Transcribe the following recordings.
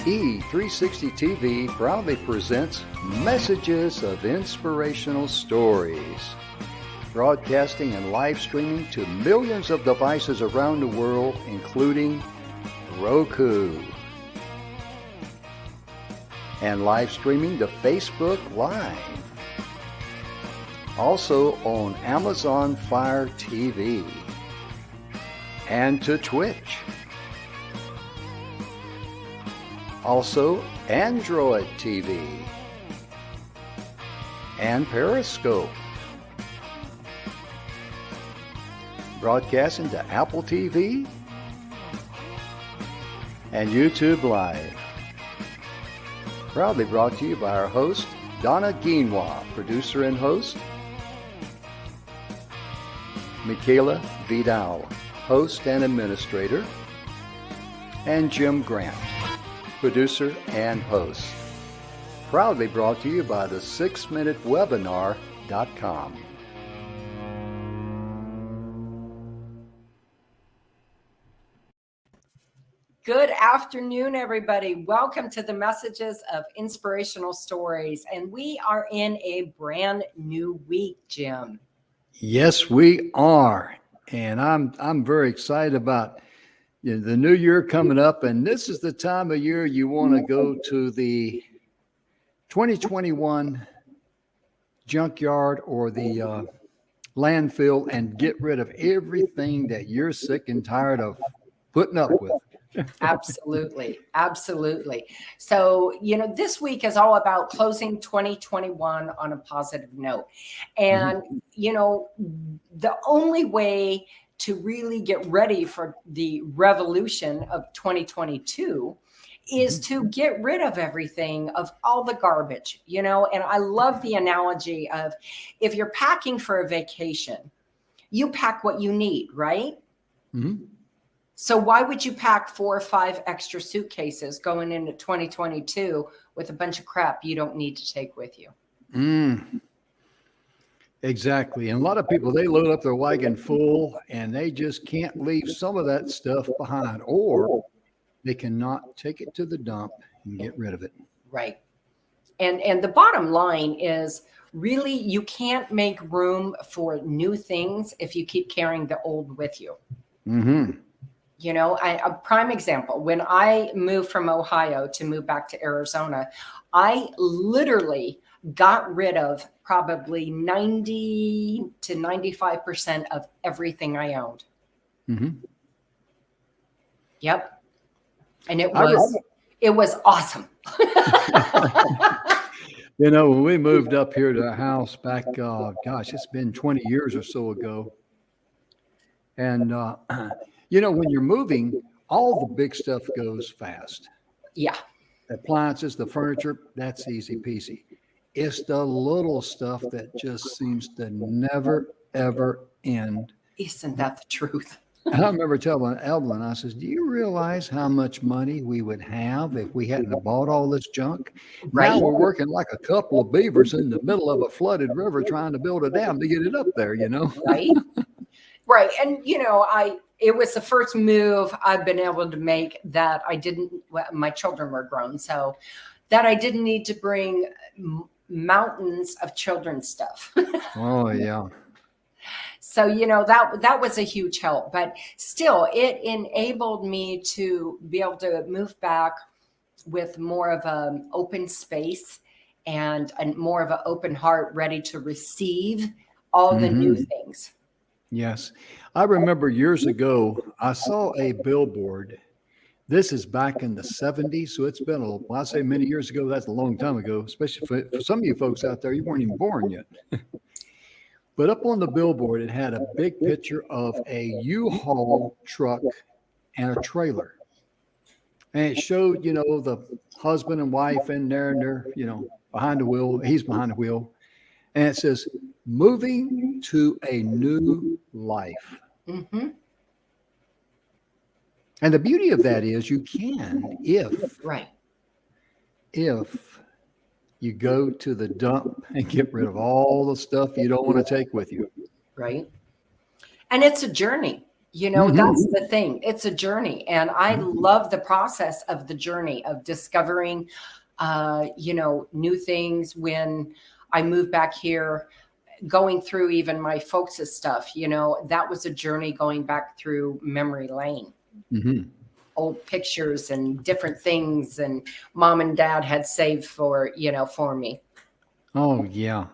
E360 TV proudly presents Messages of Inspirational Stories, broadcasting and live streaming to millions of devices around the world, including Roku, and live streaming to Facebook Live, also on Amazon Fire TV, and to Twitch. Also, Android TV and Periscope. Broadcasting to Apple TV and YouTube Live. Proudly brought to you by our host, Donna and producer and host, Michaela Vidal, host and administrator, and Jim Grant, producer and host. Proudly brought to you by the 6minutewebinar.com. Good afternoon, everybody. Welcome to the Messages of Inspirational Stories. And we are in a brand new week, Jim. Yes, we are. And I'm very excited about the new year coming up. And this is the time of year you want to go to the 2021 junkyard or the landfill and get rid of everything that you're sick and tired of putting up with. Absolutely. Absolutely. So, this week is all about closing 2021 on a positive note. And, the only way to really get ready for the revolution of 2022 is to get rid of everything, of all the garbage, and I love the analogy of if you're packing for a vacation, you pack what you need, right? Mm-hmm. So why would you pack 4 or 5 extra suitcases going into 2022 with a bunch of crap you don't need to take with you? Exactly. And a lot of people, they load up their wagon full and they just can't leave some of that stuff behind, or they cannot take it to the dump and get rid of it. Right. And the bottom line is really you can't make room for new things if you keep carrying the old with you. Mm-hmm. A prime example, when I moved from Ohio to move back to Arizona, I literally got rid of probably 90 to 95% of everything I owned. Mm-hmm. Yep. And it was awesome. When we moved up here to our house back, it's been 20 years or so ago. And, when you're moving, all the big stuff goes fast. Yeah. The appliances, the furniture, that's easy peasy. It's the little stuff that just seems to never, ever end. Isn't that the truth? I remember telling Evelyn, I says, do you realize how much money we would have if we hadn't bought all this junk? Right. Now we're working like a couple of beavers in the middle of a flooded river trying to build a dam to get it up there, Right. Right. And, it was the first move I've been able to make that my children were grown, so that I didn't need to bring mountains of children's stuff. Oh, yeah. So, that was a huge help, but still it enabled me to be able to move back with more of an open space and more of an open heart, ready to receive all the new things. Yes. I remember years ago, I saw a billboard. This is back in the 70s. So it's been I say many years ago, that's a long time ago, especially for some of you folks out there, you weren't even born yet. But up on the billboard, it had a big picture of a U-Haul truck and a trailer. And it showed, the husband and wife in there and they're, behind the wheel. He's behind the wheel. And it says, moving to a new life. Mm-hmm. And the beauty of that is you can, if you go to the dump and get rid of all the stuff you don't want to take with you. Right. And it's a journey. That's the thing. It's a journey. And I love the process of the journey of discovering, new things. When I moved back here, going through even my folks' stuff, that was a journey going back through memory lane. Mm-hmm. Old pictures and different things, and mom and dad had saved for me. Oh, yeah.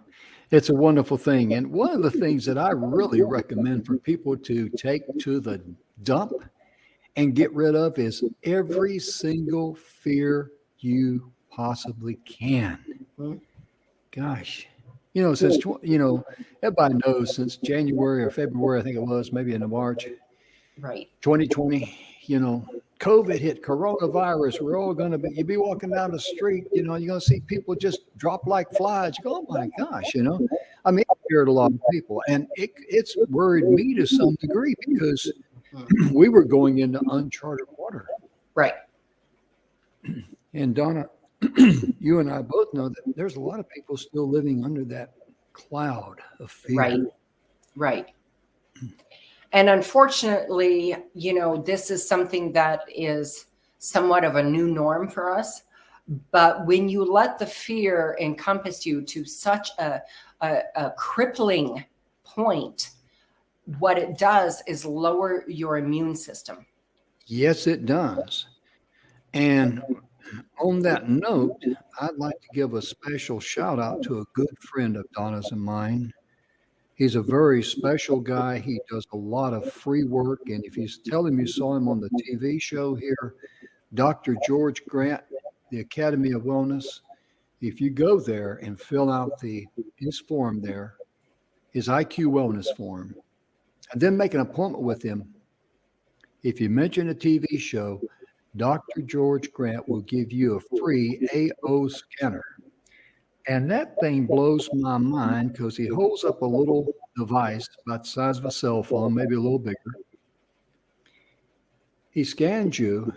It's a wonderful thing. And one of the things that I really recommend for people to take to the dump and get rid of is every single fear you possibly can. Mhm. Gosh, since, everybody knows since January or February, I think it was, maybe in March, Right. 2020, COVID hit, coronavirus. We're all going to be, you be walking down the street, you're going to see people just drop like flies. You go, oh my gosh, I mean, it scared a lot of people. And it's worried me to some degree because we were going into uncharted water. Right. And Donna, you and I both know that there's a lot of people still living under that cloud of fear. Right. Right. And unfortunately, this is something that is somewhat of a new norm for us. But when you let the fear encompass you to such a crippling point, what it does is lower your immune system. Yes, it does. And on that note, I'd like to give a special shout out to a good friend of Donna's and mine. He's a very special guy. He does a lot of free work. And if you tell him you saw him on the TV show here, Dr. George Grant, the Academy of Wellness, if you go there and fill out his form there, his IQ Wellness form, and then make an appointment with him, if you mention a TV show, Dr. George Grant will give you a free AO scanner. And that thing blows my mind because he holds up a little device about the size of a cell phone, maybe a little bigger. He scans you.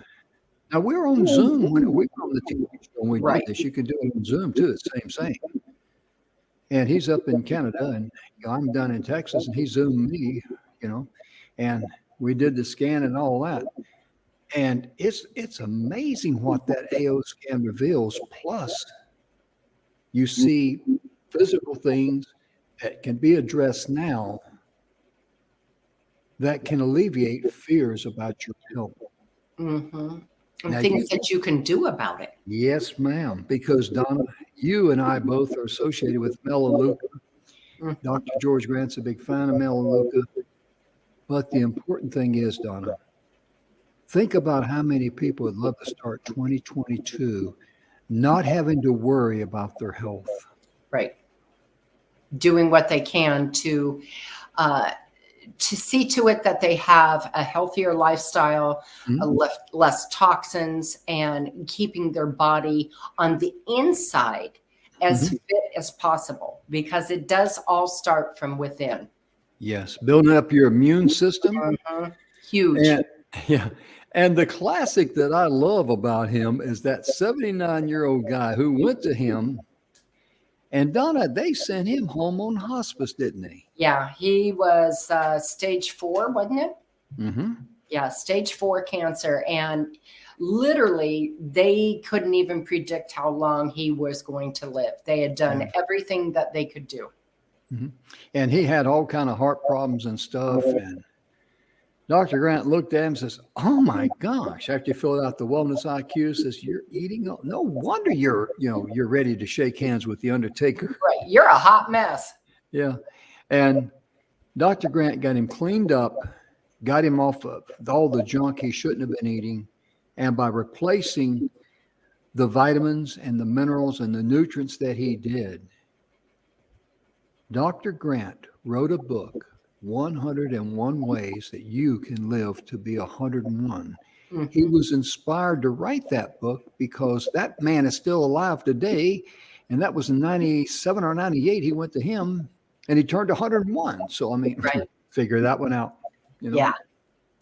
Now, we're on Zoom when we were on the TV show when we Right. did this. You can do it on Zoom too, the same thing. And he's up in Canada, and I'm down in Texas, and he Zoomed me, and we did the scan and all that. And it's amazing what that AO scan reveals. Plus, you see physical things that can be addressed now that can alleviate fears about your health. Mm-hmm. And Now, things that you can do about it. Yes, ma'am. Because Donna, you and I both are associated with Melaleuca. Dr. George Grant's a big fan of Melaleuca. But the important thing is, Donna, think about how many people would love to start 2022 not having to worry about their health. Right. Doing what they can to see to it that they have a healthier lifestyle, less toxins, and keeping their body on the inside as fit as possible, because it does all start from within. Yes, building up your immune system. Huge. And the classic that I love about him is that 79-year-old guy who went to him, and Donna, they sent him home on hospice, didn't they? Yeah, he was stage 4, wasn't it? Mm-hmm. Yeah, stage 4 cancer. And literally, they couldn't even predict how long he was going to live. They had done everything that they could do. Mm-hmm. And he had all kind of heart problems and stuff. And Dr. Grant looked at him and says, oh my gosh, after you filled out the wellness IQ, says, you're eating, no wonder you're ready to shake hands with the Undertaker. Right. You're a hot mess. Yeah. And Dr. Grant got him cleaned up, got him off of all the junk he shouldn't have been eating. And by replacing the vitamins and the minerals and the nutrients that he did, Dr. Grant wrote a book, 101 Ways That You Can Live to Be 101. Mm-hmm. He was inspired to write that book because that man is still alive today. And that was in 97 or 98. He went to him and he turned 101. So, I mean, figure that one out. Yeah.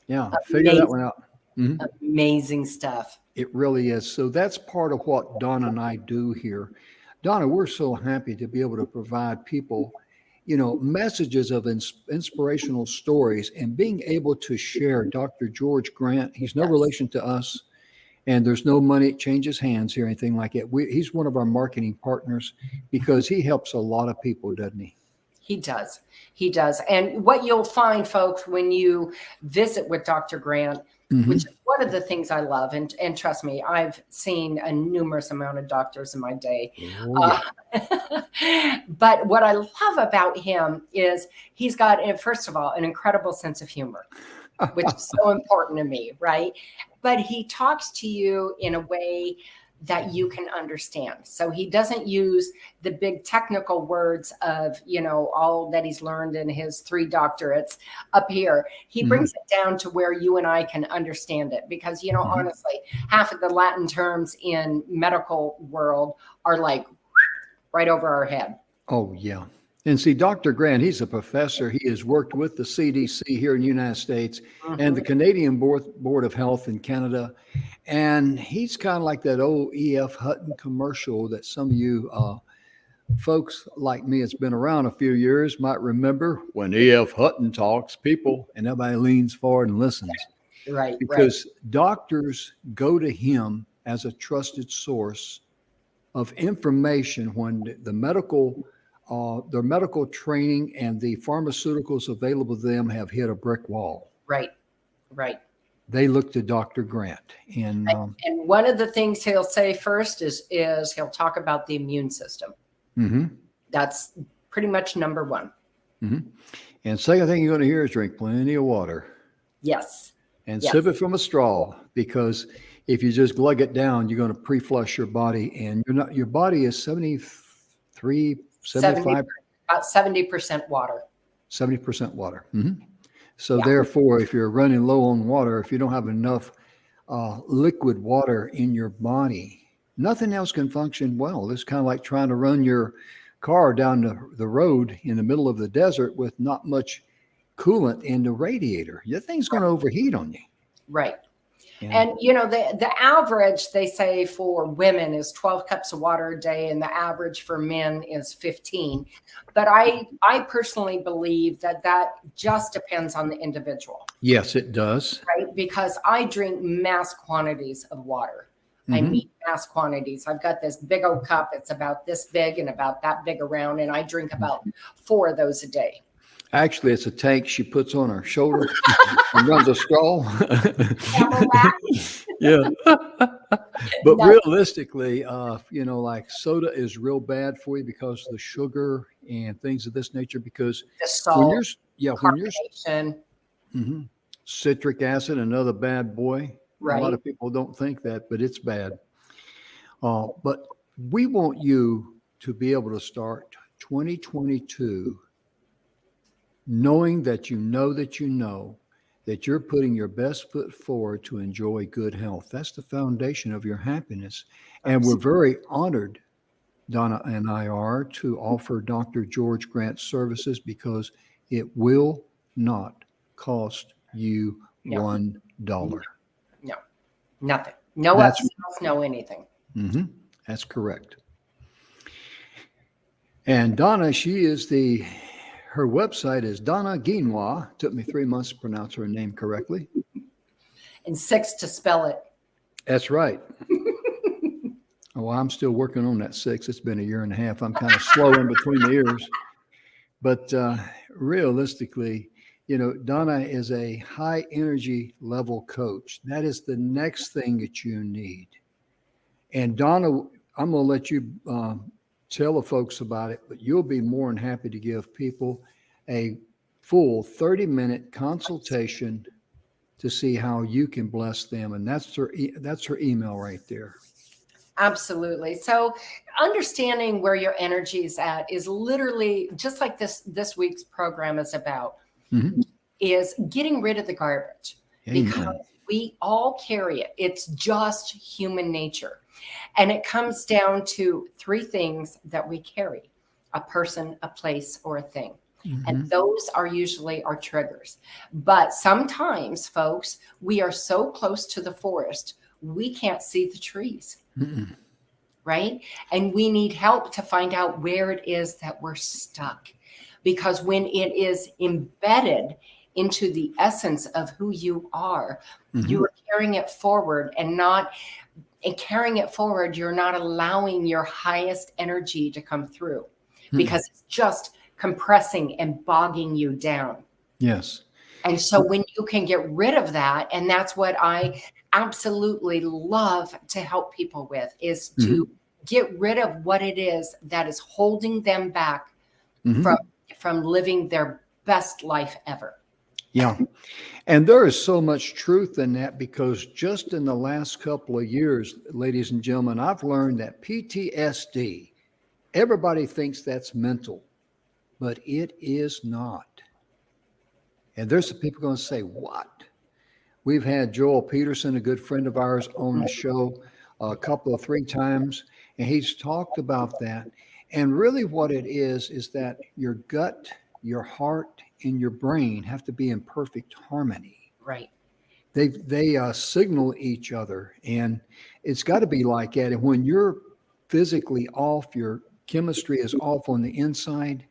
Yeah. Figure that one out. Mm-hmm. Amazing stuff. It really is. So that's part of what Donna and I do here. Donna, we're so happy to be able to provide people messages of inspirational stories and being able to share. Dr. George Grant, he's no relation to us, and there's no money changes hands here, anything like it. He's one of our marketing partners because he helps a lot of people, doesn't he? He does. He does. And what you'll find, folks, when you visit with Dr. Grant, which is one of the things I love, and trust me, I've seen a numerous amount of doctors in my day. But what I love about him is he's got, first of all, an incredible sense of humor, which is so important to me, right? But he talks to you in a way that you can understand. So he doesn't use the big technical words of, all that he's learned in his 3 doctorates up here. He brings it down to where you and I can understand it because, honestly, half of the Latin terms in medical world are like right over our head. Oh, yeah. And see, Dr. Grant, he's a professor. He has worked with the CDC here in the United States and the Canadian Board of Health in Canada. And he's kind of like that old E.F. Hutton commercial that some of you folks like me that's been around a few years might remember. When E.F. Hutton talks, people, and everybody leans forward and listens. Right. Because doctors go to him as a trusted source of information when their medical training and the pharmaceuticals available to them have hit a brick wall. Right. They look to Dr. Grant. And one of the things he'll say first is he'll talk about the immune system. That's pretty much number one. And second thing you're going to hear is drink plenty of water. Yes. And sip it from a straw, because if you just glug it down, you're going to pre-flush your body, and your body is 73, 75, about 70% water. 70% water. So therefore, if you're running low on water, if you don't have enough liquid water in your body, nothing else can function well. It's kind of like trying to run your car down the road in the middle of the desert with not much coolant in the radiator. Your thing's going to overheat on you. Right. And, the average, they say, for women is 12 cups of water a day, and the average for men is 15. But I personally believe that just depends on the individual. Yes, it does. Right? Because I drink mass quantities of water. I mean mass quantities. I've got this big old cup. It's about this big and about that big around, and I drink about 4 of those a day. Actually, it's a tank she puts on her shoulder and runs a straw. Yeah. But realistically, like soda is real bad for you because of the sugar and things of this nature. Because the salt, when you're citric acid, another bad boy. Right. A lot of people don't think that, but it's bad. But we want you to be able to start 2022 knowing that that you're putting your best foot forward to enjoy good health. That's the foundation of your happiness. And we're very honored, Donna and I are, to offer Dr. George Grant services because it will not cost you $1. No, nothing. No upsells, no anything. That's correct. And Donna, her website is Donna Guinois. Took me 3 months to pronounce her name correctly. And 6 to spell it. That's right. Well, I'm still working on that 6. It's been a year and a half. I'm kind of slow in between the ears. But realistically, Donna is a high energy level coach. That is the next thing that you need. And Donna, I'm going to let you tell the folks about it, but you'll be more than happy to give people a full 30-minute consultation to see how you can bless them. And that's her email right there. Absolutely. So understanding where your energy is at is literally just like this week's program is about, is getting rid of the garbage. Because we all carry it. It's just human nature. And it comes down to 3 things that we carry: a person, a place, or a thing. And those are usually our triggers. But sometimes, folks, we are so close to the forest, we can't see the trees. Right? And we need help to find out where it is that we're stuck. because when it is embedded into the essence of who you are, you are carrying it forward and carrying it forward, you're not allowing your highest energy to come through because it's just compressing and bogging you down. Yes. And so when you can get rid of that, and that's what I absolutely love to help people with, is to get rid of what it is that is holding them back from living their best life ever. Yeah. And there is so much truth in that, because just in the last couple of years, ladies and gentlemen, I've learned that PTSD, everybody thinks that's mental, but it is not. And there's some people going to say, what? We've had Joel Peterson, a good friend of ours, on the show a couple of 3 times, and he's talked about that. And really what it is that your gut, your heart, and your brain have to be in perfect harmony. Right. They signal each other, and it's got to be like that. And when you're physically off, your chemistry is off on the inside,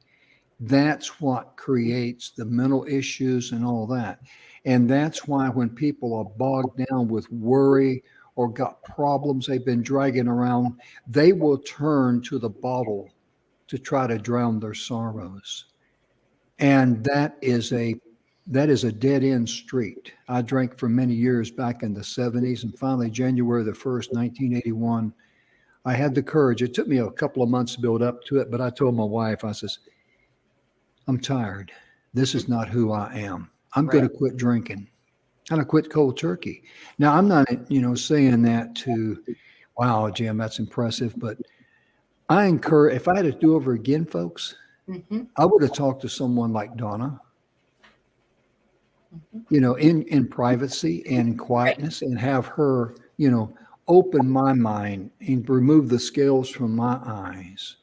that's what creates the mental issues and all that. And that's why when people are bogged down with worry or got problems they've been dragging around, they will turn to the bottle to try to drown their sorrows. And that is a dead end street. I drank for many years back in the 70s, and finally January the 1st, 1981, I had the courage. It took me a couple of months to build up to it, but I told my wife, I says, I'm tired. This is not who I am. I'm going to quit drinking. And I quit cold turkey. Now, I'm not, saying that to, wow, Jim, that's impressive. But I encourage, if I had to do over again, folks, I would have talked to someone like Donna, in privacy and in quietness, and have her, open my mind and remove the scales from my eyes.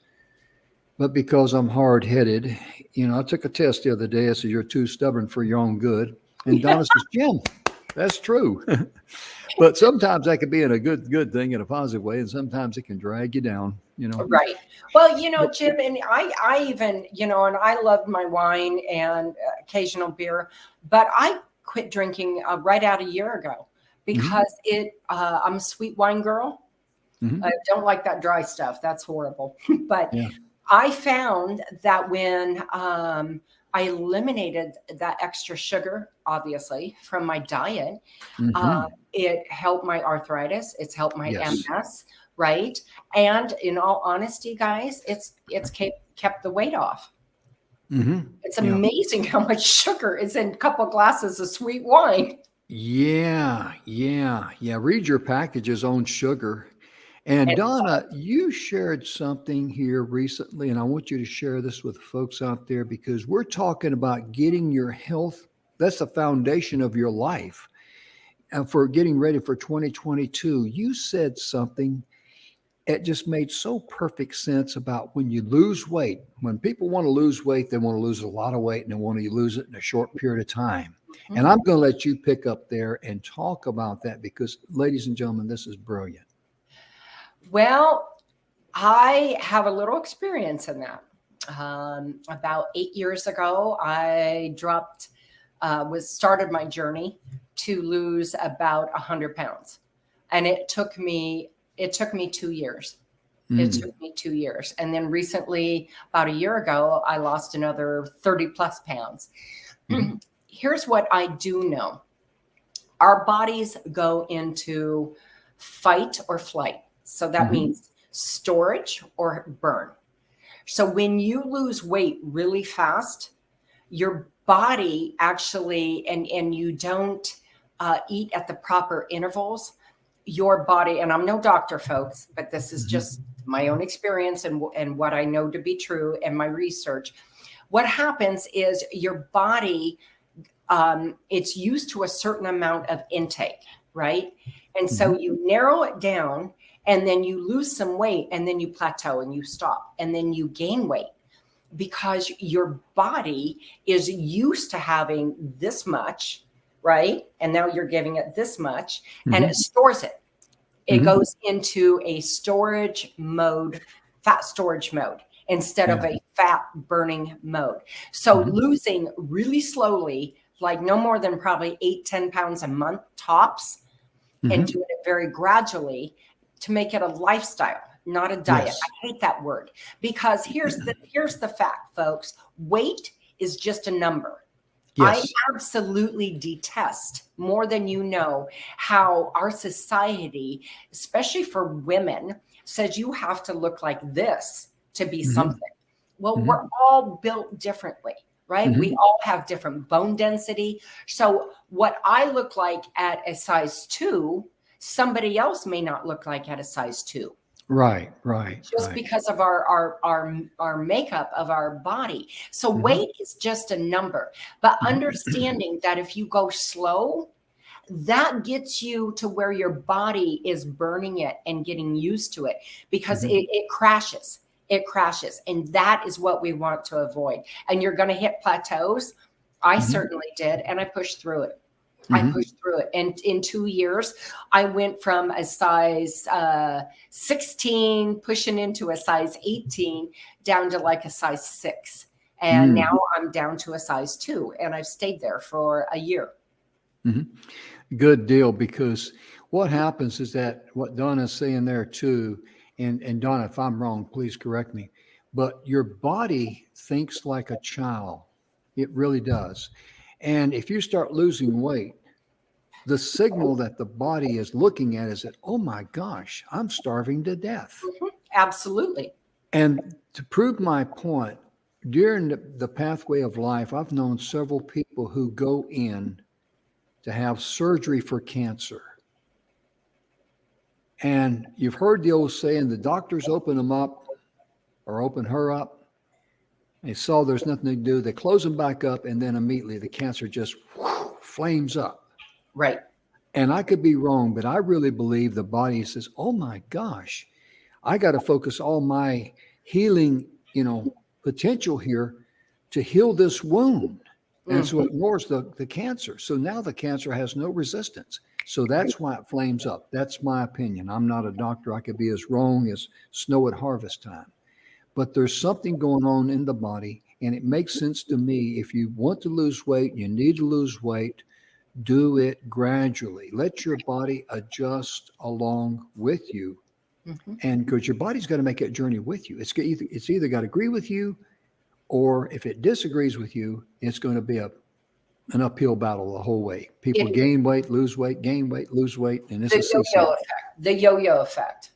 But because I'm hard-headed, I took a test the other day. I said, you're too stubborn for your own good. And Donna says, Jim, that's true. But sometimes that could be in a good thing, in a positive way. And sometimes it can drag you down, Right. Well, Jim, and I even, and I loved my wine and occasional beer, but I quit drinking right out a year ago because I'm a sweet wine girl. I don't like that dry stuff. That's horrible. But I found that when I eliminated that extra sugar, obviously, from my diet, it helped my arthritis. It's helped my MS, right? And in all honesty, guys, it's kept the weight off. It's amazing how much sugar is in a couple of glasses of sweet wine. Yeah. Read your packages on sugar. And Donna, you shared something here recently, and I want you to share this with folks out there, because we're talking about getting your health. That's the foundation of your life. And for getting ready for 2022, you said something that just made so perfect sense about when you lose weight. When people want to lose weight, they want to lose a lot of weight, and they want to lose it in a short period of time. And I'm going to let you pick up there and talk about that, because, ladies and gentlemen, this is brilliant. Well, I have a little experience in that. About 8 years ago, I started my journey to lose about 100 pounds. And it took me 2 years. It took me 2 years. And then recently, about a year ago, I lost another 30 plus pounds. Here's what I do know. Our bodies go into fight or flight. So that means storage or burn. So when you lose weight really fast, your body actually, and you don't eat at the proper intervals, your body, and I'm no doctor, folks, but this is just my own experience and what I know to be true and my research. What happens is your body, it's used to a certain amount of intake, right? And so you narrow it down, and then you lose some weight, and then you plateau and you stop, and then you gain weight because your body is used to having this much, right? And now you're giving it this much, and it stores it. It goes into a storage mode, fat storage mode. instead of a fat burning mode. So losing really slowly, like no more than probably 8-10 pounds a month tops, and doing it very gradually to make it a lifestyle, not a diet. Yes. I hate that word, because here's the fact, folks. Weight is just a number. Yes. I absolutely detest, more than you know, how our society, especially for women, says you have to look like this to be something. Well, we're all built differently, right? We all have different bone density. So what I look like at a size 2, somebody else may not look like at a size 2. Right. Just because of our makeup of our body. So weight is just a number, but understanding that if you go slow, that gets you to where your body is burning it and getting used to it, because it crashes. It crashes. And that is what we want to avoid. And you're going to hit plateaus. I certainly did. And I pushed through it. I pushed through it. And in 2 years, I went from a size 16 pushing into a size 18 down to like a size 6. And now I'm down to a size 2. And I've stayed there for a year. Good deal, because what happens is that what Donna's saying there too, and Donna, if I'm wrong, please correct me, but your body thinks like a child. It really does. And if you start losing weight, the signal that the body is looking at is that, oh my gosh, I'm starving to death. Absolutely. And to prove my point, during the pathway of life, I've known several people who go in to have surgery for cancer. And you've heard the old saying, the doctors open them up or open her up. They saw there's nothing to do. They close them back up, and then immediately the cancer just flames up. Right. And I could be wrong, but I really believe the body says, oh my gosh, I got to focus all my healing, potential here to heal this wound. And so it ignores the cancer. So now the cancer has no resistance. So that's why it flames up. That's my opinion. I'm not a doctor. I could be as wrong as snow at harvest time. But there's something going on in the body, and it makes sense to me. If you want to lose weight, you need to lose weight, do it gradually. Let your body adjust along with you. And because your body's got to make that journey with you. It's either got to agree with you, or if it disagrees with you, it's going to be an uphill battle the whole way. People gain weight, lose weight, gain weight, lose weight. And this is the yo-yo effect.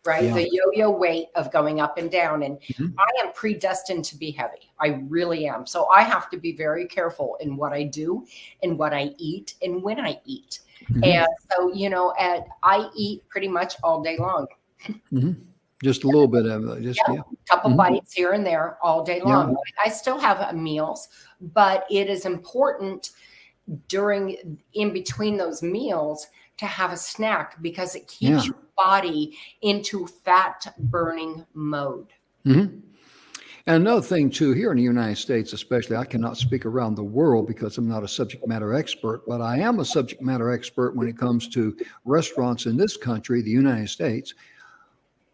Right? Yeah. The yo-yo weight of going up and down. And I am predestined to be heavy. I really am. So I have to be very careful in what I do and what I eat and when I eat. And so, I eat pretty much all day long. Just a little bit of it. A couple bites here and there all day long. I still have meals, but it is important in between those meals to have a snack, because it keeps your body into fat burning mode. And another thing too, here in the United States, especially, I cannot speak around the world because I'm not a subject matter expert, but I am a subject matter expert when it comes to restaurants in this country, the United States.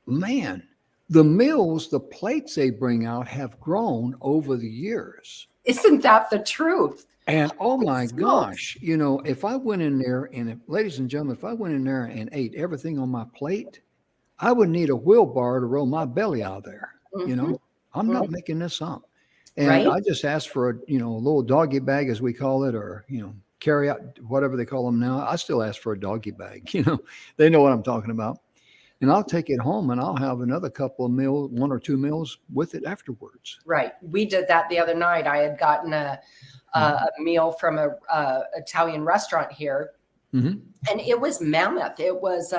Man, the meals, the plates they bring out have grown over the years. Isn't that the truth? And oh my gosh, if I went in there ladies and gentlemen, if I went in there and ate everything on my plate, I would need a wheelbarrow to roll my belly out of there. I'm not making this up. And I just asked for a little doggy bag, as we call it, or, carry out, whatever they call them now. I still ask for a doggy bag. They know what I'm talking about. And I'll take it home and I'll have another couple of meals, 1 or 2 meals with it afterwards. Right. We did that the other night. I had gotten a meal from a Italian restaurant here, and it was mammoth. It was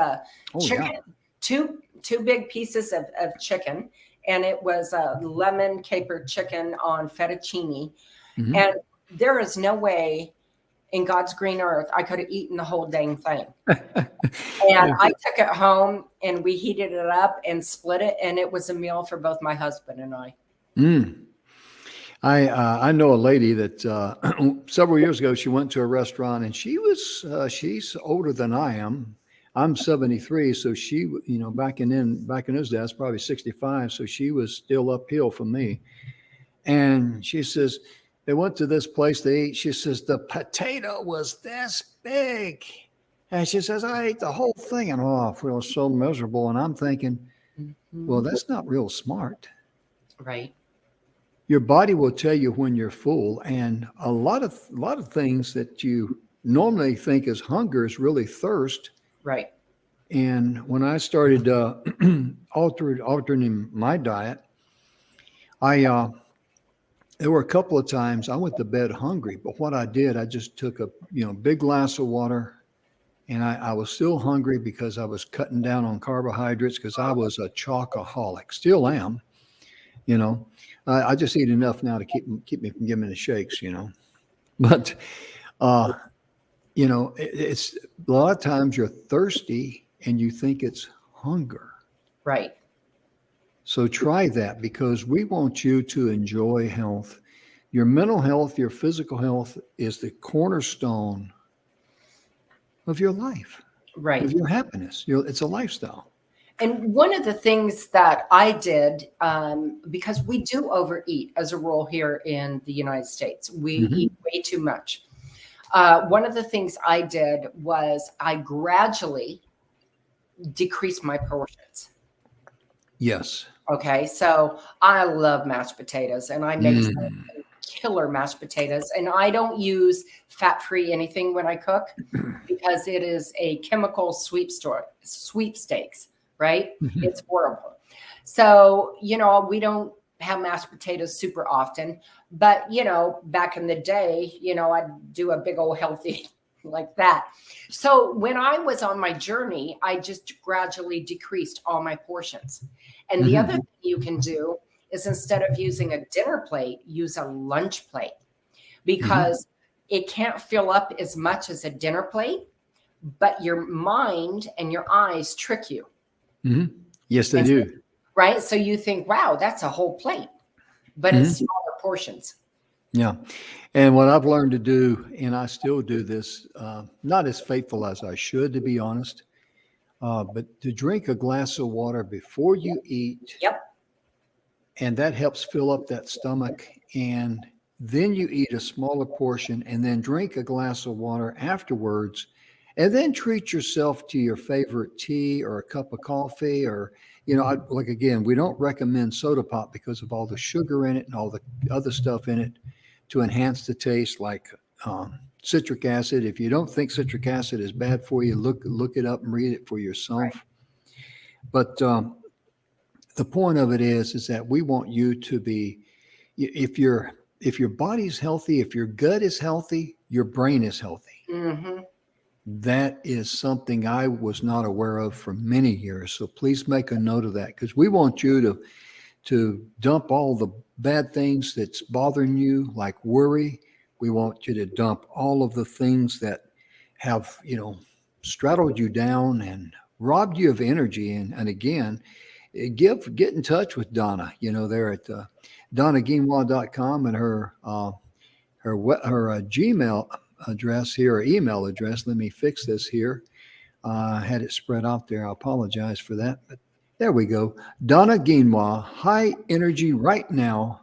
chicken, two big pieces of chicken, and it was a lemon caper chicken on fettuccine. And there is no way in God's green earth I could have eaten the whole dang thing. And I took it home and we heated it up and split it, and it was a meal for both my husband and I. I know a lady that several years ago, she went to a restaurant, and she's older than I am. I'm 73, so she, back in those days, probably 65, so she was still uphill from me. And she says, they went to this place they ate. She says, the potato was this big. And she says, I ate the whole thing. And I feel so miserable. And I'm thinking, well, that's not real smart. Right. Your body will tell you when you're full. And a lot of things that you normally think is hunger is really thirst. Right. And when I started altering my diet, there were a couple of times I went to bed hungry, but what I did, I just took a big glass of water, and I was still hungry because I was cutting down on carbohydrates because I was a chocoholic, still am. I just eat enough now to keep me from giving me the shakes. But it's a lot of times you're thirsty and you think it's hunger. Right. So try that, because we want you to enjoy health. Your mental health, your physical health is the cornerstone of your life, Right. of your happiness. It's a lifestyle. And one of the things that I did, because we do overeat as a rule here in the United States, we eat way too much. One of the things I did was I gradually decreased my portions. Yes. Okay, so I love mashed potatoes, and I make some killer mashed potatoes, and I don't use fat-free anything when I cook because it is a chemical sweepstakes, right? It's horrible. So, we don't have mashed potatoes super often, but, back in the day, I'd do a big old healthy like that. So when I was on my journey, I just gradually decreased all my portions. And the other thing you can do is, instead of using a dinner plate, use a lunch plate, because it can't fill up as much as a dinner plate, but your mind and your eyes trick you. Yes, they do. Right? So you think, wow, that's a whole plate, but it's smaller portions. Yeah. And what I've learned to do, and I still do this, not as faithful as I should, to be honest, but to drink a glass of water before you eat. Yep. And that helps fill up that stomach. And then you eat a smaller portion and then drink a glass of water afterwards. And then treat yourself to your favorite tea or a cup of coffee, or, again, we don't recommend soda pop because of all the sugar in it and all the other stuff in it to enhance the taste, like citric acid. If you don't think citric acid is bad for you, look it up and read it for yourself. Right. But the point of it is that we want you to be, if your body's healthy, if your gut is healthy, your brain is healthy. That is something I was not aware of for many years. So please make a note of that, because we want you to dump all the bad things that's bothering you, like worry. We want you to dump all of the things that have, straddled you down and robbed you of energy. And again, get in touch with Donna, there at DonnaGuinois.com, and her Gmail address here, or email address. Let me fix this here. I had it spread out there. I apologize for that, but there we go. Donna Guinois, high energy right now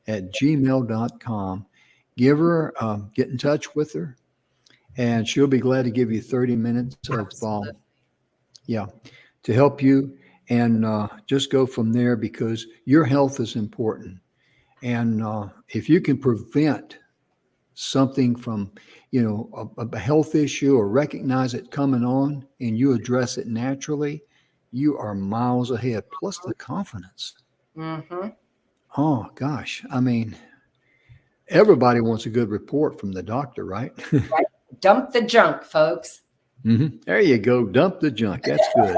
at gmail.com. Give her, get in touch with her, and she'll be glad to give you 30 minutes of, to help you, and just go from there, because your health is important. And if you can prevent something from, a health issue, or recognize it coming on and you address it naturally, you are miles ahead. Plus the confidence. Oh gosh. I mean, everybody wants a good report from the doctor, right? Right. Dump the junk, folks. There you go. Dump the junk. That's good.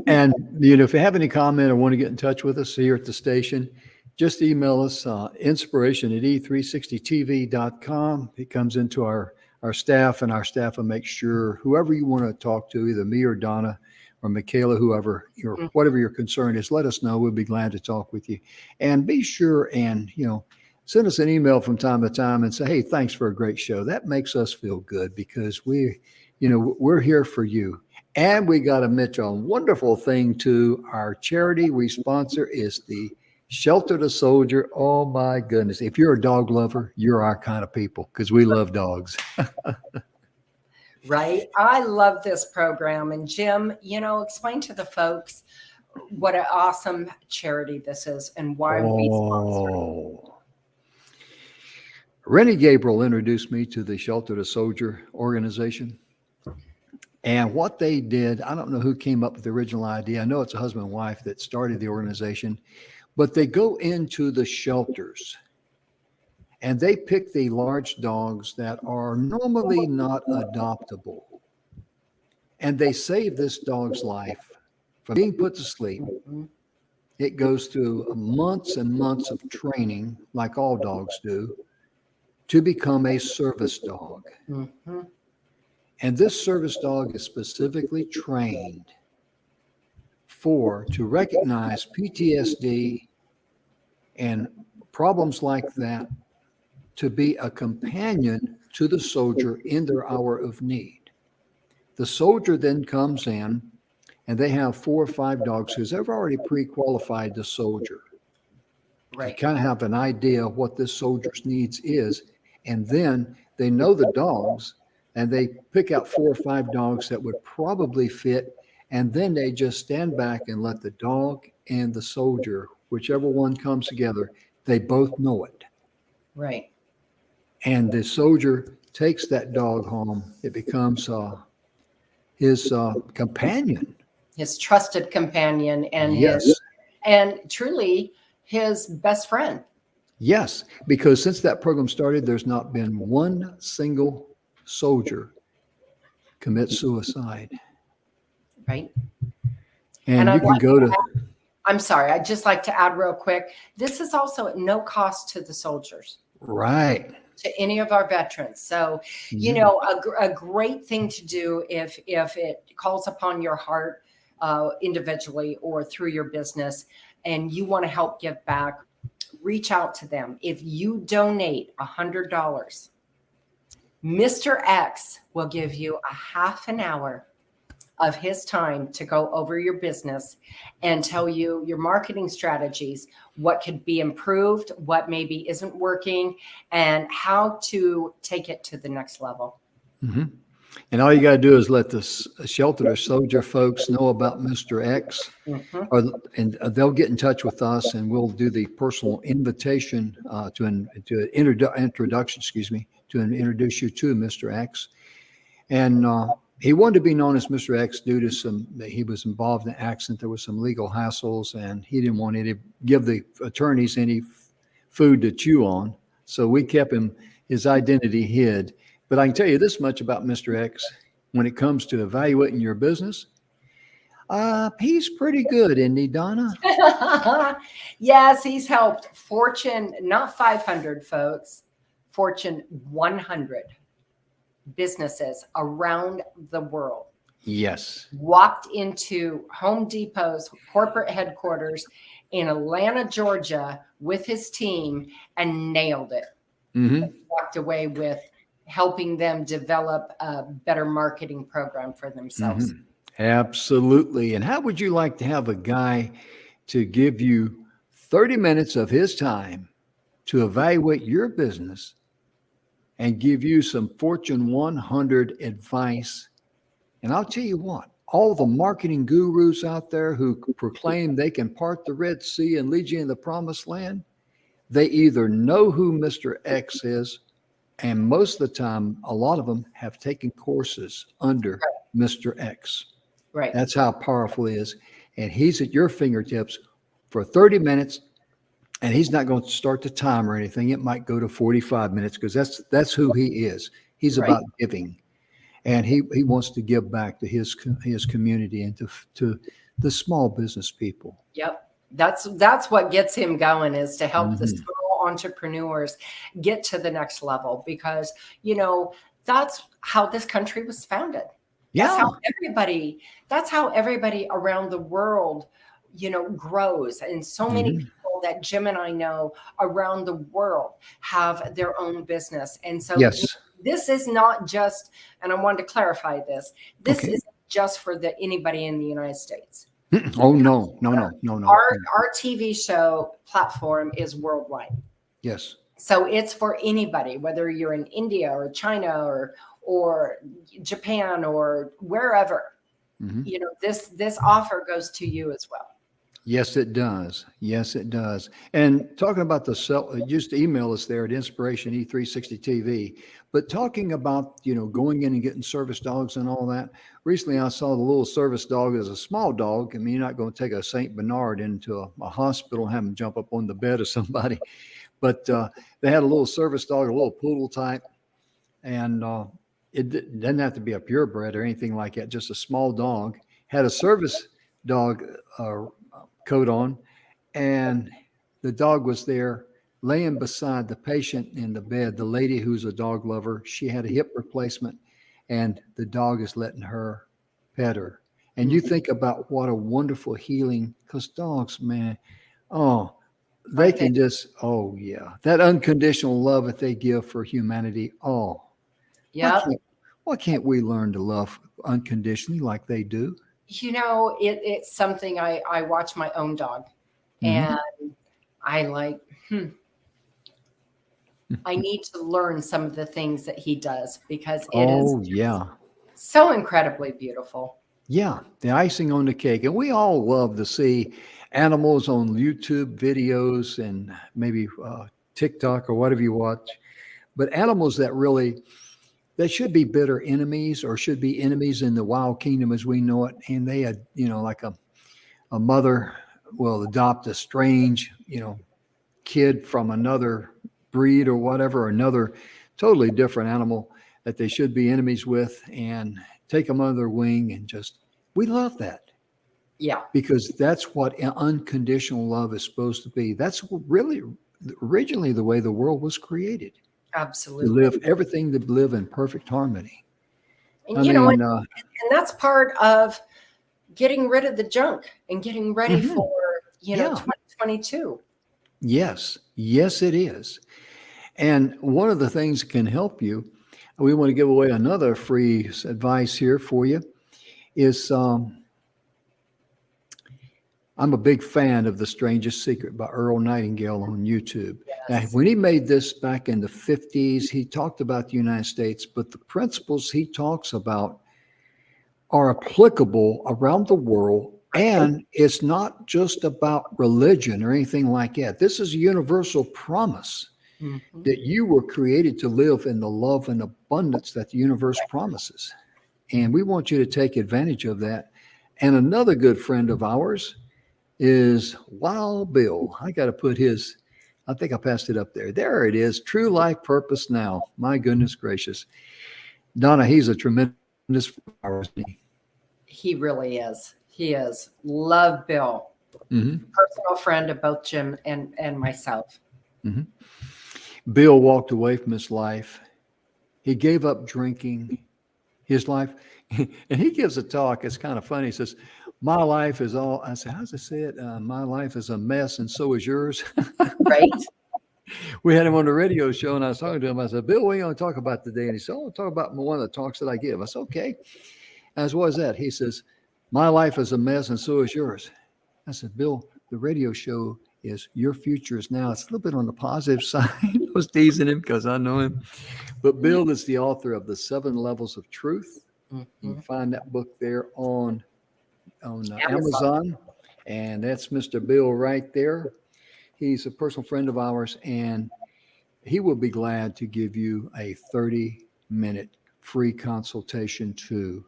And, if you have any comment or want to get in touch with us here at the station, just email us, inspiration@e360tv.com. It comes into our staff, and our staff will make sure whoever you want to talk to, either me or Donna or Michaela, whoever, whatever your concern is, let us know. We'll be glad to talk with you. And be sure and, send us an email from time to time and say, hey, thanks for a great show. That makes us feel good because we're here for you. And we got to mention a wonderful thing too. Our charity we sponsor is the Shelter the Soldier. Oh my goodness. If you're a dog lover, you're our kind of people because we love dogs. Right. I love this program. And Jim, explain to the folks what an awesome charity this is and why we sponsor it. Rennie Gabriel introduced me to the Shelter the Soldier organization. And what they did, I don't know who came up with the original idea. I know it's a husband and wife that started the organization, but they go into the shelters and they pick the large dogs that are normally not adoptable. And they save this dog's life from being put to sleep. It goes through months and months of training, like all dogs do, to become a service dog. Mm-hmm. And this service dog is specifically trained to recognize PTSD and problems like that, to be a companion to the soldier in their hour of need. The soldier then comes in, and they have 4 or 5 dogs because they've already pre-qualified the soldier. Right. They kind of have an idea of what this soldier's needs is, and then they know the dogs, and they pick out 4 or 5 dogs that would probably fit, and then they just stand back and let the dog and the soldier, whichever one comes together, they both know it. Right. And the soldier takes that dog home. It becomes his companion. His trusted companion and Yes. and truly his best friend. Yes, because since that program started, there's not been one single soldier commit suicide. Right. And you can go to. I'm sorry. I'd just like to add real quick. This is also at no cost to the soldiers. Right. To any of our veterans. So, a great thing to do if it calls upon your heart individually or through your business and you want to help give back, reach out to them. If you donate $100, Mr. X will give you a half an hour of his time to go over your business and tell you your marketing strategies, what could be improved, what maybe isn't working, and how to take it to the next level. Mm-hmm. And all you got to do is let the Shelter the Soldier folks know about Mr. X, and they'll get in touch with us, and we'll do the personal invitation to introduction, to introduce you to Mr. X. And he wanted to be known as Mr. X due to he was involved in an accident. There was some legal hassles, and he didn't want to give the attorneys any food to chew on. So we kept his identity hid. But I can tell you this much about Mr. X. When it comes to evaluating your business, he's pretty good, isn't he, Donna? Yes, he's helped Fortune, not 500 folks, Fortune 100 businesses around the world. Yes. Walked into Home Depot's corporate headquarters in Atlanta, Georgia with his team and nailed it. Mm-hmm. Walked away with helping them develop a better marketing program for themselves. Mm-hmm. Absolutely. And how would you like to have a guy to give you 30 minutes of his time to evaluate your business and give you some Fortune 100 advice? And I'll tell you what, all the marketing gurus out there who proclaim they can part the Red Sea and lead you in the promised land, they either know who Mr. X is, and most of the time, a lot of them have taken courses under Mr. X. Right. That's how powerful he is. And he's at your fingertips for 30 minutes. And he's not going to start the time or anything. It might go to 45 minutes because that's who he is. He's about giving. And he wants to give back to his community and to the small business people. Yep. That's what gets him going, is to help the small entrepreneurs get to the next level, because, that's how this country was founded. Yeah. That's how everybody around the world, grows. And so many people people that Jim and I know around the world have their own business. And so Yes. this is not just, and I wanted to clarify this, this Okay. isn't just for anybody in the United States. Oh, no. Our TV show platform is worldwide. Yes. So it's for anybody, whether you're in India or China or Japan or wherever. You know, this offer goes to you as well. Yes, it does. Yes, it does. And talking about just email us there at Inspiration E360 TV. But talking about, going in and getting service dogs and all that. Recently, I saw the little service dog as a small dog. I mean, you're not going to take a Saint Bernard into a hospital and have him jump up on the bed of somebody. But they had a little service dog, a little poodle type. And it doesn't have to be a purebred or anything like that. Just a small dog. Had a service dog coat on, and the dog was there laying beside the patient in the bed. The lady who's a dog lover, she had a hip replacement, and the dog is letting her pet her. And you think about what a wonderful healing, because dogs, man, they can just, that unconditional love that they give for humanity. Yeah. Why can't we learn to love unconditionally like they do? It's something I watch my own dog, and I like, I need to learn some of the things that he does, because it is so incredibly beautiful. Yeah, the icing on the cake. And we all love to see animals on YouTube videos and maybe TikTok or whatever you watch. But animals that should be bitter enemies or should be enemies in the wild kingdom as we know it. And they had, like a mother will adopt a strange, kid from another breed or whatever, another totally different animal that they should be enemies with, and take them under their wing, and we love that. Yeah. Because that's what unconditional love is supposed to be. That's really originally the way the world was created. Absolutely. To live in perfect harmony. And and that's part of getting rid of the junk and getting ready for, 2022. Yes, it is. And one of the things that can help you, we want to give away another free advice here for you, is I'm a big fan of The Strangest Secret by Earl Nightingale on YouTube. Yes. Now, when he made this back in the 50s, he talked about the United States, but the principles he talks about are applicable around the world. And it's not just about religion or anything like that. This is a universal promise that you were created to live in the love and abundance that the universe promises. And we want you to take advantage of that. And another good friend of ours is Wild Bill. I got to put I think I passed it up there. There it is. True Life Purpose Now. My goodness gracious. Donna, he's a tremendous power. He really is. He is. Love Bill. Personal friend of both Jim and myself. Bill walked away from his life. He gave up drinking. His life, and he gives a talk. It's kind of funny. He says, "My life is all," I said, "How's it say it? My life is a mess, and so is yours." Right. We had him on the radio show, and I was talking to him. I said, "Bill, what are you going to talk about today?" And he said, "I'll talk about one of the talks that I give." I said, "Okay." I said, "What is that?" He says, "My life is a mess, and so is yours." I said, "Bill, the radio show is Your Future is Now." It's a little bit on the positive side. I was teasing him because I know him. But Bill is the author of The 7 Levels of Truth. You can find that book there on Amazon. And that's Mr. Bill right there. He's a personal friend of ours, and he will be glad to give you a 30-minute free consultation too.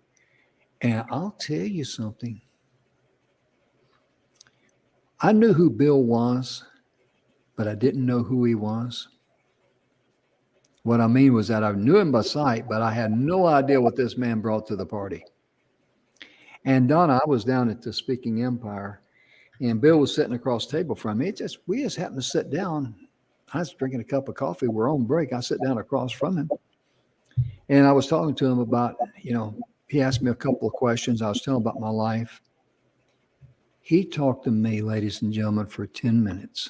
And I'll tell you something. I knew who Bill was, but I didn't know who he was. What I mean was that I knew him by sight, but I had no idea what this man brought to the party. And Donna, I was down at the Speaking Empire, and Bill was sitting across the table from me. We just happened to sit down. I was drinking a cup of coffee. We're on break. I sit down across from him, and I was talking to him about, he asked me a couple of questions. I was telling him about my life. He talked to me, ladies and gentlemen, for 10 minutes.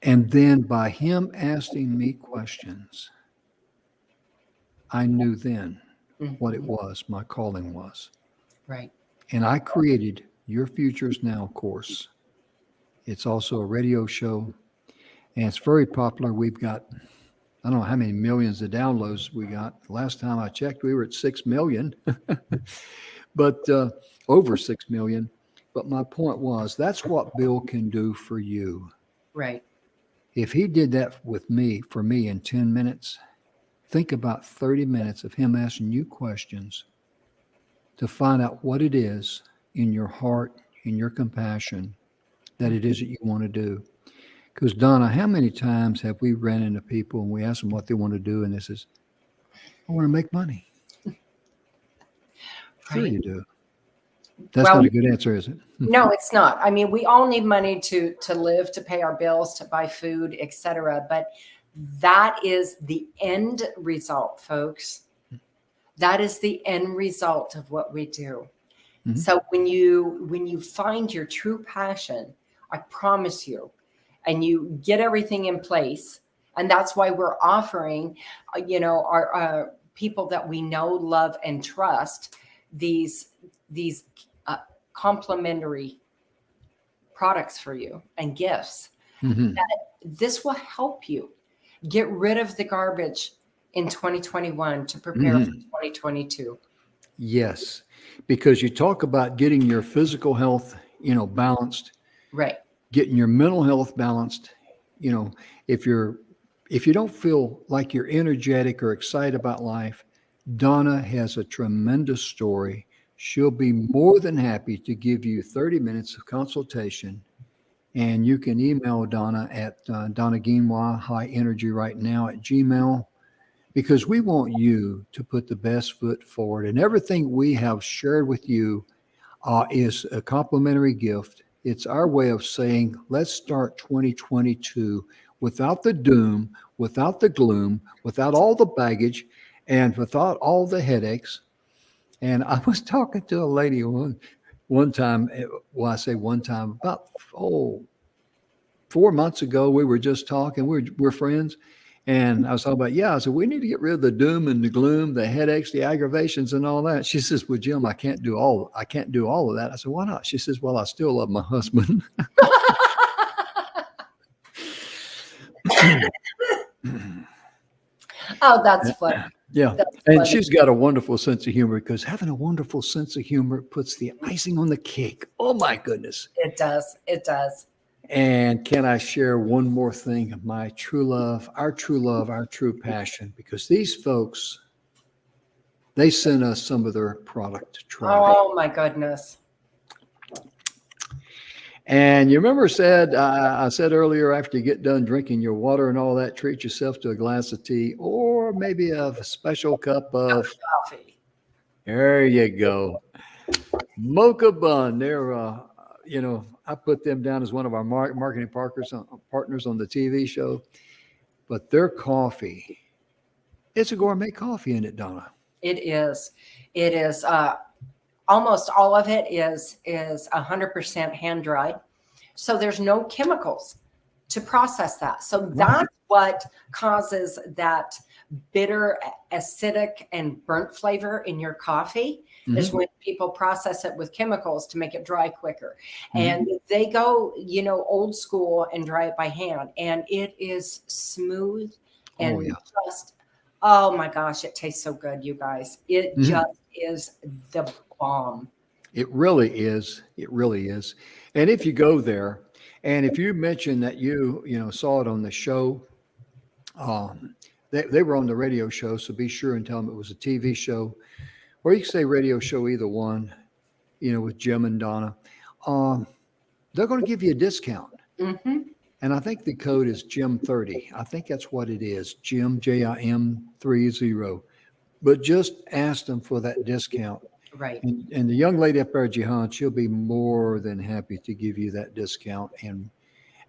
And then by him asking me questions, I knew then what it was, my calling was. Right. And I created Your Future's Now course. It's also a radio show, and it's very popular. We've got, I don't know how many millions of downloads we got. Last time I checked, we were at 6 million, but over 6 million. But my point was, that's what Bill can do for you. Right. If he did that for me in 10 minutes, think about 30 minutes of him asking you questions to find out what it is in your heart, in your compassion, that it is that you want to do. Because Donna, how many times have we ran into people and we ask them what they want to do, and this is, I want to make money. Sure Right. you do. That's not a good answer, is it? No, it's not. I mean, we all need money to live, to pay our bills, to buy food, etc. But that is the end result, folks. That is the end result of what we do. Mm-hmm. So when you find your true passion, I promise you, and you get everything in place, and that's why we're offering, our people that we know, love, and trust these complimentary products for you and gifts. Mm-hmm. That this will help you get rid of the garbage in 2021 to prepare for 2022. Yes, because you talk about getting your physical health, balanced. Right. Getting your mental health balanced. If you don't feel like you're energetic or excited about life, Donna has a tremendous story. She'll be more than happy to give you 30 minutes of consultation. And you can email Donna at Donna Guinois, high energy right now at Gmail, because we want you to put the best foot forward. And everything we have shared with you is a complimentary gift. It's our way of saying, let's start 2022 without the doom, without the gloom, without all the baggage, and without all the headaches. And I was talking to a lady one time, well, I say one time, about 4 months ago, we were just talking, we're friends. And I was talking about, I said, we need to get rid of the doom and the gloom, the headaches, the aggravations and all that. She says, well, Jim, I can't do all of that. I said, why not? She says, well, I still love my husband. Oh, that's funny. Yeah. That's and funny. She's got a wonderful sense of humor, because having a wonderful sense of humor puts the icing on the cake. Oh my goodness. It does. It does. And can I share one more thing of my true love, our true passion? Because these folks, they sent us some of their product to try. Oh my goodness. And you remember I said earlier, after you get done drinking your water and all that, treat yourself to a glass of tea or maybe a special cup of coffee. There you go. Mocha Bun. They're, I put them down as one of our marketing partners on the TV show. But their coffee, it's a gourmet coffee, isn't it, Donna? It is. It is. Almost all of it is 100% hand dried. So there's no chemicals to process that. So that's what causes that bitter, acidic, and burnt flavor in your coffee. Is when people process it with chemicals to make it dry quicker. And they go, old school and dry it by hand. And it is smooth and just, oh my gosh, it tastes so good, you guys. It just is the bomb. It really is. It really is. And if you go there, and if you mention that you saw it on the show, they were on the radio show, so be sure and tell them it was a TV show. Or you can say radio show, either one, with Jim and Donna. They're going to give you a discount. And I think the code is Jim30. I think that's what it is, Jim, JIM30. But just ask them for that discount. Right. And the young lady up there, Jihan, she'll be more than happy to give you that discount.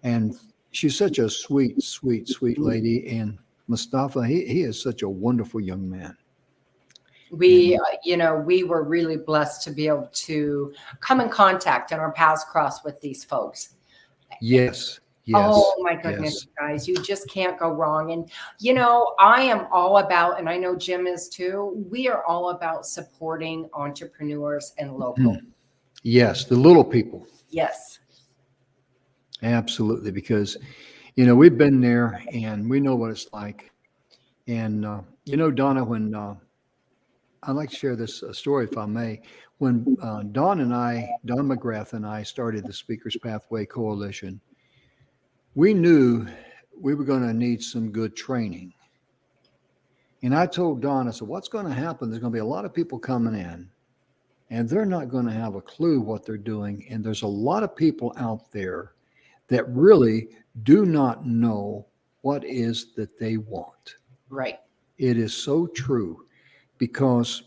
And she's such a sweet, sweet, sweet lady. And Mustafa, he is such a wonderful young man. We, we were really blessed to be able to come in contact and our paths cross with these folks. Yes. Oh my goodness, Yes. guys, you just can't go wrong. And, I am all about, and I know Jim is too, we are all about supporting entrepreneurs and local. Yes. The little people. Yes. Absolutely. Because, we've been there and we know what it's like. And, Donna, when I'd like to share this story, if I may. When Don McGrath and I started the Speakers Pathway Coalition, we knew we were going to need some good training. And I told Don, I said, what's going to happen? There's going to be a lot of people coming in, and they're not going to have a clue what they're doing. And there's a lot of people out there that really do not know what is that they want. Right. It is so true, because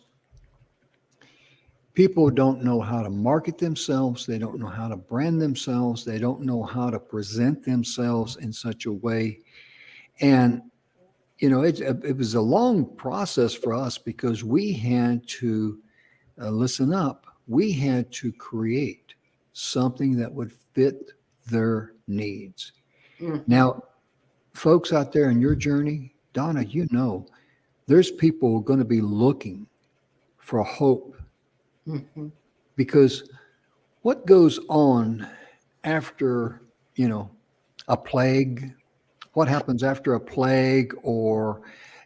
people don't know how to market themselves. They don't know how to brand themselves. They don't know how to present themselves in such a way. And, it was a long process for us, because we had to listen up. We had to create something that would fit their needs. Mm-hmm. Now, folks out there in your journey, Donna, there's people going to be looking for hope. Mm-hmm. Because what goes on after, a plague? What happens after a plague, or,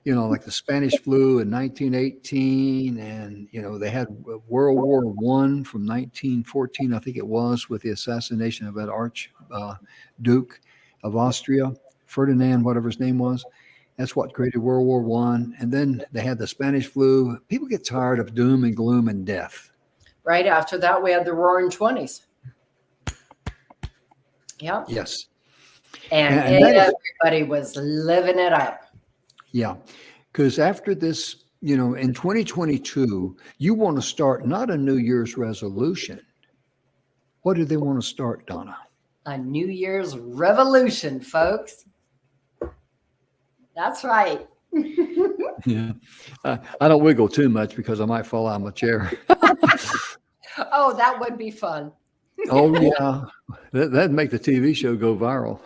like the Spanish flu in 1918, and, they had World War I from 1914, I think it was, with the assassination of that Archduke of Austria, Ferdinand, whatever his name was. That's what created World War I. And then they had the Spanish flu. People get tired of doom and gloom and death. Right after that, we had the Roaring 20s. Yeah. Yes. And everybody was living it up. Yeah. Because after this, in 2022, you want to start not a New Year's resolution. What do they want to start, Donna? A New Year's revolution, folks. That's right. Yeah. I don't wiggle too much because I might fall out of my chair. Oh, that would be fun. Oh, yeah. That'd make the TV show go viral.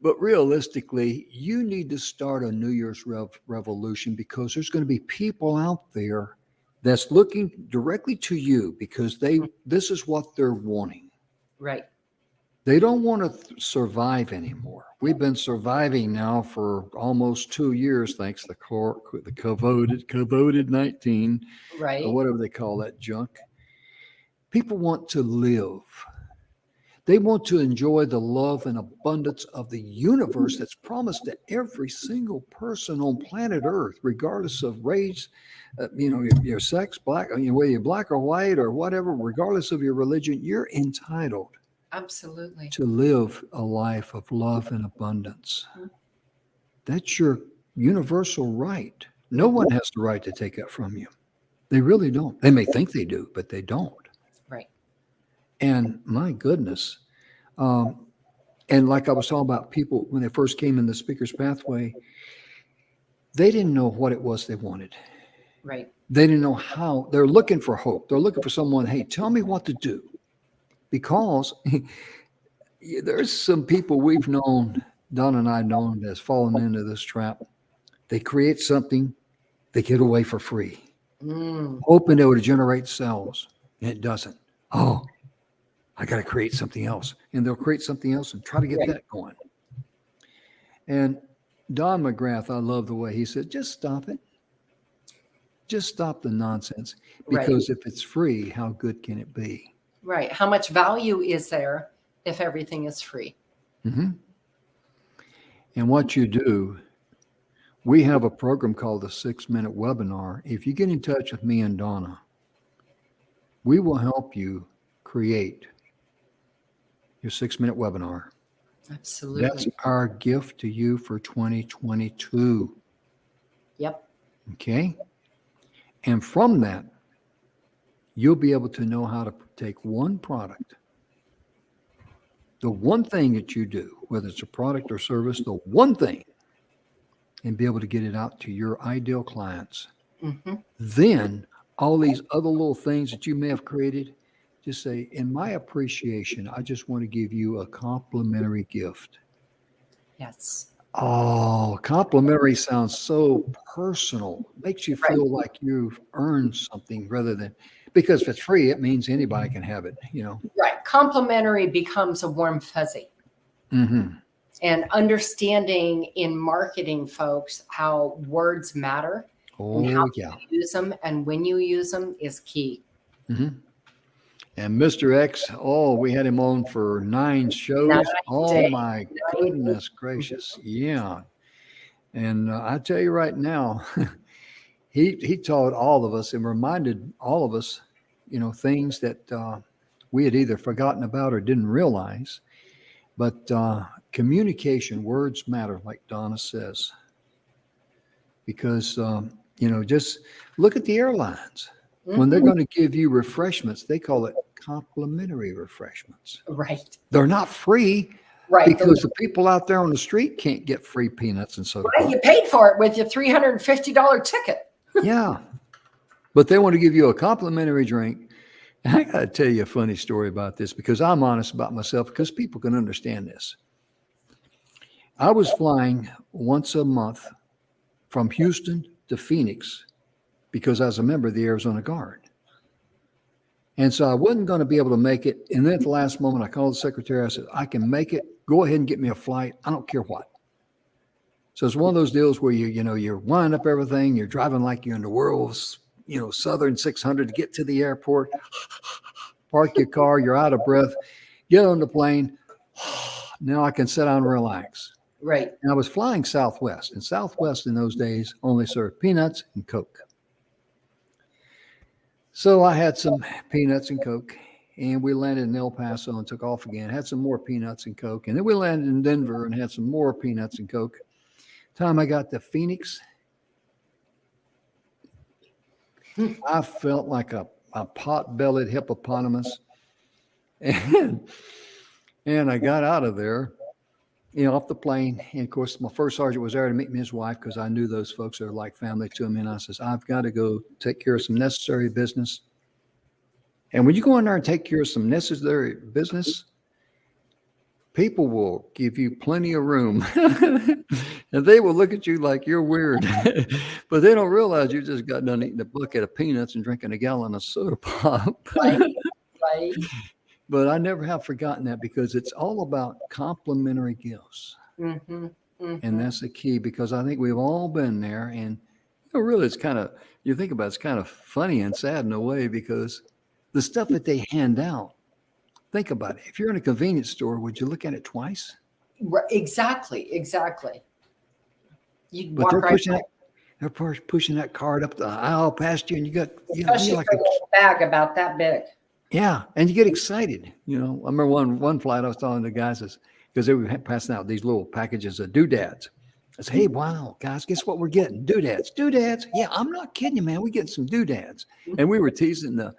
But realistically, you need to start a New Year's revolution, because there's going to be people out there that's looking directly to you, because this is what they're wanting. Right. They don't want to survive anymore. We've been surviving now for almost 2 years, thanks to the COVID-19, Right. or whatever they call that junk. People want to live. They want to enjoy the love and abundance of the universe that's promised to every single person on planet Earth, regardless of race, your sex, whether you're black or white or whatever, regardless of your religion. You're entitled Absolutely to live a life of love and abundance. That's your universal right. No one has the right to take that from you. They really don't. They may think they do, but they don't. Right. And my goodness. And like I was talking about, people, when they first came in the Speaker's Pathway, they didn't know what it was they wanted. Right. They didn't know how. They're looking for hope. They're looking for someone, hey, tell me what to do. Because there's some people we've known, Don and I known, that's fallen into this trap. They create something, they get away for free, hoping it would generate sales. And it doesn't. Oh, I got to create something else. And they'll create something else and try to get that going. And Don McGrath, I love the way he said, just stop it. Just stop the nonsense. Because if it's free, how good can it be? Right. How much value is there if everything is free? Mm-hmm. And what you do, we have a program called the 6-Minute Webinar. If you get in touch with me and Donna, we will help you create your 6-minute webinar. Absolutely. That's our gift to you for 2022. Yep. Okay. And from that, you'll be able to know how to take one product, the one thing that you do, whether it's a product or service, the one thing, and be able to get it out to your ideal clients. Mm-hmm. Then all these other little things that you may have created, just say, in my appreciation, I just want to give you a complimentary gift. Yes. Oh, complimentary sounds so personal. Makes you Right. feel like you've earned something rather than, because if it's free, it means anybody can have it. Right. Complimentary becomes a warm fuzzy. Mm-hmm. And understanding in marketing, folks, how words matter and how Oh, yeah. you use them and when you use them is key. Mm-hmm. And Mr. X, oh, we had him on for 9 shows. 9 Oh, days. my 9 goodness gracious. Yeah. And I tell you right now, he taught all of us and reminded all of us, things that we had either forgotten about or didn't realize. But communication, words matter, like Donna says, because, just look at the airlines. When they're Mhm. going to give you refreshments, they call it complimentary refreshments. Right. They're not free Right. because the people out there on the street can't get free peanuts and soda Right. pop. You paid for it with your $350 ticket. Yeah. But they want to give you a complimentary drink. And I got to tell you a funny story about this because I'm honest about myself because people can understand this. I was flying once a month from Houston to Phoenix because I was a member of the Arizona Guard. And so I wasn't going to be able to make it. And then at the last moment, I called the secretary. I said, I can make it. Go ahead and get me a flight. I don't care what. So it's one of those deals where you're winding up everything. You're driving like you're in the world's, Southern 600 to get to the airport. Park your car. You're out of breath. Get on the plane. Now I can sit down and relax. Right. And I was flying Southwest. And Southwest in those days only served peanuts and Coke. So I had some peanuts and Coke, and we landed in El Paso and took off again. Had some more peanuts and Coke, and then we landed in Denver and had some more peanuts and Coke. Time I got to Phoenix, I felt like a pot-bellied hippopotamus, and I got out of there, off the plane. And of course, my first sergeant was there to meet me, his wife, because I knew those folks are like family to me. And I says, I've got to go take care of some necessary business. And when you go in there and take care of some necessary business, people will give you plenty of room. And they will look at you like you're weird. But they don't realize you just got done eating a bucket of peanuts and drinking a gallon of soda pop. Right. Right. But I never have forgotten that because it's all about complimentary gifts. Mm-hmm. Mm-hmm. And that's the key because I think we've all been there. And really, it's kind of, you think about it, it's kind of funny and sad in a way because the stuff that they hand out, think about it. If you're in a convenience store, would you look at it twice? Right. Exactly. You But walk they're right pushing by. that, they're pushing that cart up the aisle past you, and you got Especially like for a little bag about that big. yeah, and you get excited. I remember one flight I was telling the guys is because they were passing out these little packages of doodads. I said, hey, wow, guys, guess what we're getting? Doodads. Yeah, I'm not kidding you, man. We getting some doodads. And we were teasing the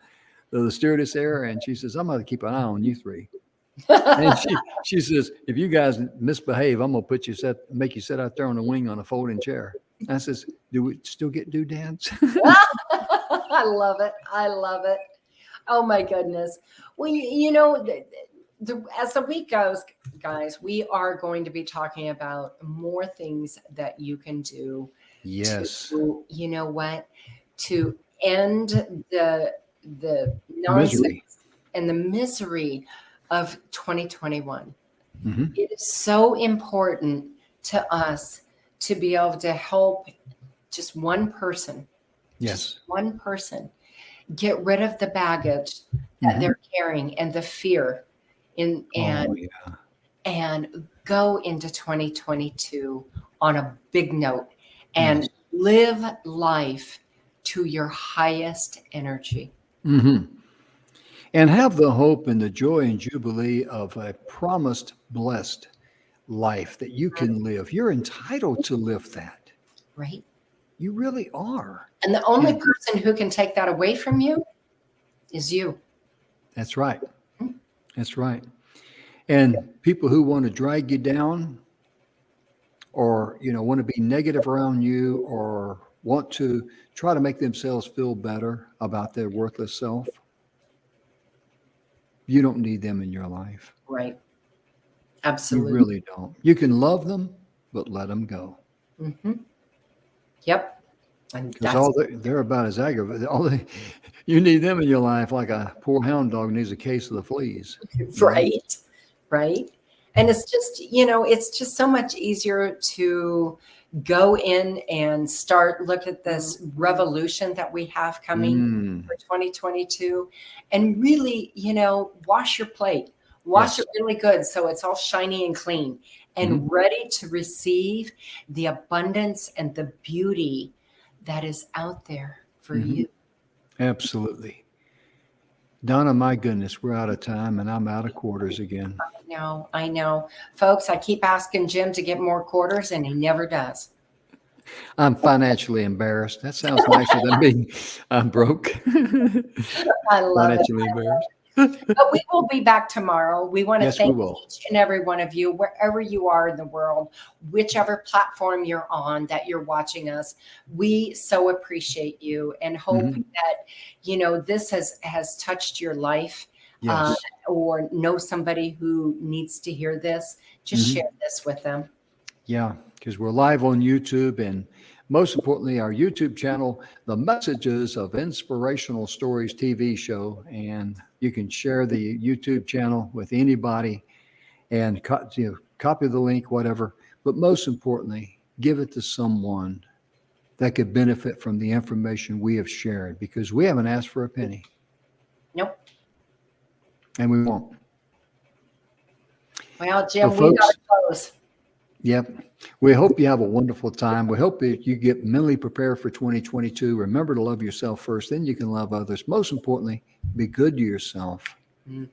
stewardess there, and she says, I'm going to keep an eye on you three. And she says, if you guys misbehave, I'm going to make you sit out there on the wing on a folding chair. And I says, do we still get doodads? I love it. Oh my goodness. Well, as the week goes, guys, we are going to be talking about more things that you can do. Yes. To, to end the nonsense Misery. and the misery of 2021. Mm-hmm. It is so important to us to be able to help just one person. Yes. Just one person get rid of the baggage that they're carrying and the fear and go into 2022 on a big note and live life to your highest energy. Mm-hmm. And have the hope and the joy and jubilee of a promised blessed life that you can live. You're entitled to live that. Right. You really are. And the only person who can take that away from you is you. That's right. That's right. And people who want to drag you down or, want to be negative around you or want to try to make themselves feel better about their worthless self, you don't need them in your life. Right. You Absolutely. really don't. You can love them, but let them go. Hmm. Yep. And Because that's they're about as aggravated. You need them in your life like a poor hound dog needs a case of the fleas. right. Right. And it's just, it's just so much easier to go in and look at this revolution that we have coming Mm, for 2022 and really, wash your plate, wash yes. it really good so it's all shiny and clean and Mhm. ready to receive the abundance and the beauty that is out there for Mhm. you. Absolutely. Donna, my goodness, we're out of time and I'm out of quarters again. I know. Folks, I keep asking Jim to get more quarters and he never does. I'm financially embarrassed. That sounds nicer than being I'm broke. I love it. Financially embarrassed. But we will be back tomorrow. We want to Yes, we thank will. each and every one of you, wherever you are in the world, whichever platform you're on that you're watching us. We so appreciate you and hope Mhm. that, this has touched your life, uh, Yes. or know somebody who needs to hear this. Just Mhm. share this with them. Yeah, because we're live on YouTube and most importantly, our YouTube channel, The Messages of Inspirational Stories TV show. And you can share the YouTube channel with anybody and copy the link, whatever. But most importantly, give it to someone that could benefit from the information we have shared because we haven't asked for a penny Nope. and we won't. Well, So, Jim, we got folks, to close. yep. We hope you have a wonderful time. We hope that you get mentally prepared for 2022. Remember to love yourself first, then you can love others. Most importantly, be good to yourself Mhm.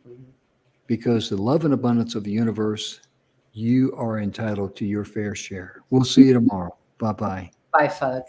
because the love and abundance of the universe, you are entitled to your fair share. We'll see you tomorrow. Bye bye. Bye, folks.